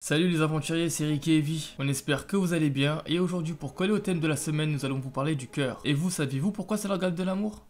Salut les aventuriers, c'est Ricky et Evie. On espère que vous allez bien et aujourd'hui pour coller au thème de la semaine, nous allons vous parler du cœur. Et vous, saviez-vous pourquoi c'est l'organe de l'amour?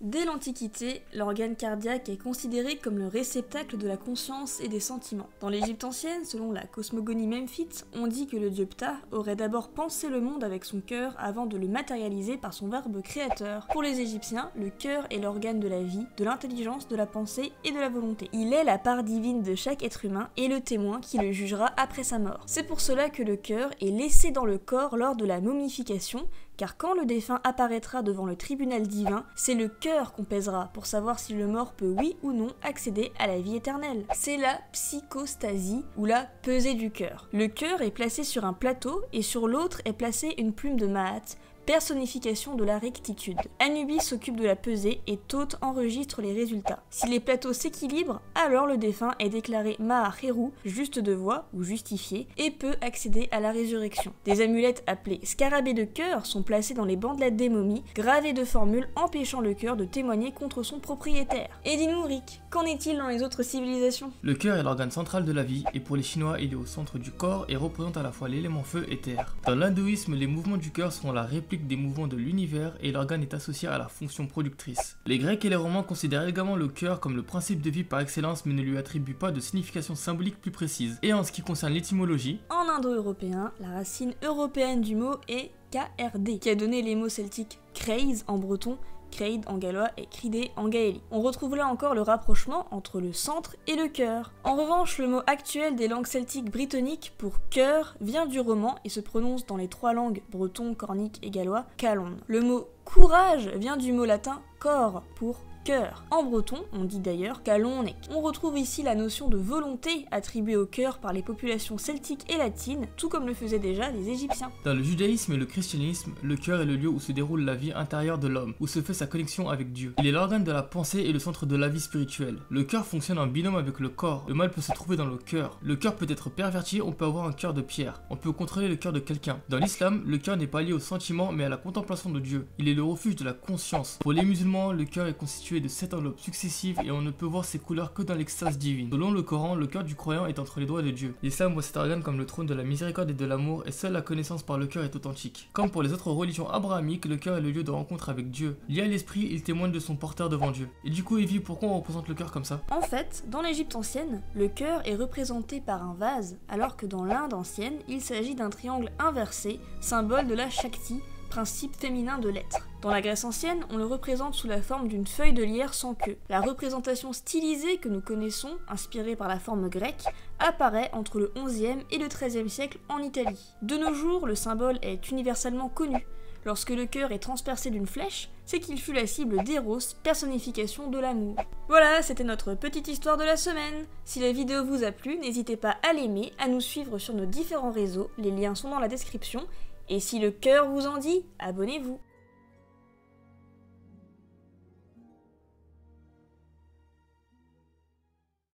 Dès l'Antiquité, l'organe cardiaque est considéré comme le réceptacle de la conscience et des sentiments. Dans l'Égypte ancienne, selon la cosmogonie memphite, on dit que le dieu Ptah aurait d'abord pensé le monde avec son cœur avant de le matérialiser par son verbe créateur. Pour les Égyptiens, le cœur est l'organe de la vie, de l'intelligence, de la pensée et de la volonté. Il est la part divine de chaque être humain et le témoin qui le jugera après sa mort. C'est pour cela que le cœur est laissé dans le corps lors de la momification, car quand le défunt apparaîtra devant le tribunal divin, c'est le cœur qu'on pèsera pour savoir si le mort peut oui ou non accéder à la vie éternelle. C'est la psychostasie ou la pesée du cœur. Le cœur est placé sur un plateau et sur l'autre est placée une plume de Maat, personnification de la rectitude. Anubis s'occupe de la pesée et Thoth enregistre les résultats. Si les plateaux s'équilibrent, alors le défunt est déclaré Maha-Heru, juste de voix ou justifié, et peut accéder à la résurrection. Des amulettes appelées scarabées de cœur sont placées dans les bandelettes des momies, gravées de formules empêchant le cœur de témoigner contre son propriétaire. Et dis-nous Rick, qu'en est-il dans les autres civilisations? Le cœur est l'organe central de la vie et pour les Chinois, il est au centre du corps et représente à la fois l'élément feu et terre. Dans l'hindouisme, les mouvements du cœur sont la réplique des mouvements de l'univers et l'organe est associé à la fonction productrice. Les Grecs et les Romains considèrent également le cœur comme le principe de vie par excellence mais ne lui attribuent pas de signification symbolique plus précise. Et en ce qui concerne l'étymologie, en indo-européen, la racine européenne du mot est KRD, qui a donné les mots celtiques kreis en breton, Creid en gallois et Cridé en gaélique. On retrouve là encore le rapprochement entre le centre et le cœur. En revanche, le mot actuel des langues celtiques brittoniques pour cœur vient du roman et se prononce dans les trois langues breton, cornique et gallois, calon. Le mot courage vient du mot latin cor pour cœur. En breton, on dit d'ailleurs calonec. On retrouve ici la notion de volonté attribuée au cœur par les populations celtiques et latines, tout comme le faisaient déjà les Égyptiens. Dans le judaïsme et le christianisme, le cœur est le lieu où se déroule la vie intérieure de l'homme, où se fait sa connexion avec Dieu. Il est l'organe de la pensée et le centre de la vie spirituelle. Le cœur fonctionne en binôme avec le corps. Le mal peut se trouver dans le cœur. Le cœur peut être perverti, on peut avoir un cœur de pierre. On peut contrôler le cœur de quelqu'un. Dans l'islam, le cœur n'est pas lié au sentiment mais à la contemplation de Dieu. Il est le refuge de la conscience. Pour les musulmans, le cœur est constitué de 7 enveloppes successives et on ne peut voir ses couleurs que dans l'extase divine. Selon le Coran, le cœur du croyant est entre les doigts de Dieu. L'islam voit cet organe comme le trône de la miséricorde et de l'amour et seule la connaissance par le cœur est authentique. Comme pour les autres religions abrahamiques, le cœur est le lieu de rencontre avec Dieu. Lié à l'esprit, il témoigne de son porteur devant Dieu. Et du coup, Evie, pourquoi on représente le cœur comme ça? En fait, dans l'Égypte ancienne, le cœur est représenté par un vase, alors que dans l'Inde ancienne, il s'agit d'un triangle inversé, symbole de la Shakti, principe féminin de l'être. Dans la Grèce ancienne, on le représente sous la forme d'une feuille de lierre sans queue. La représentation stylisée que nous connaissons, inspirée par la forme grecque, apparaît entre le XIe et le XIIIe siècle en Italie. De nos jours, le symbole est universellement connu. Lorsque le cœur est transpercé d'une flèche, c'est qu'il fut la cible d'Eros, personnification de l'amour. Voilà, c'était notre petite histoire de la semaine. Si la vidéo vous a plu, n'hésitez pas à l'aimer, à nous suivre sur nos différents réseaux, les liens sont dans la description, et si le cœur vous en dit, abonnez-vous.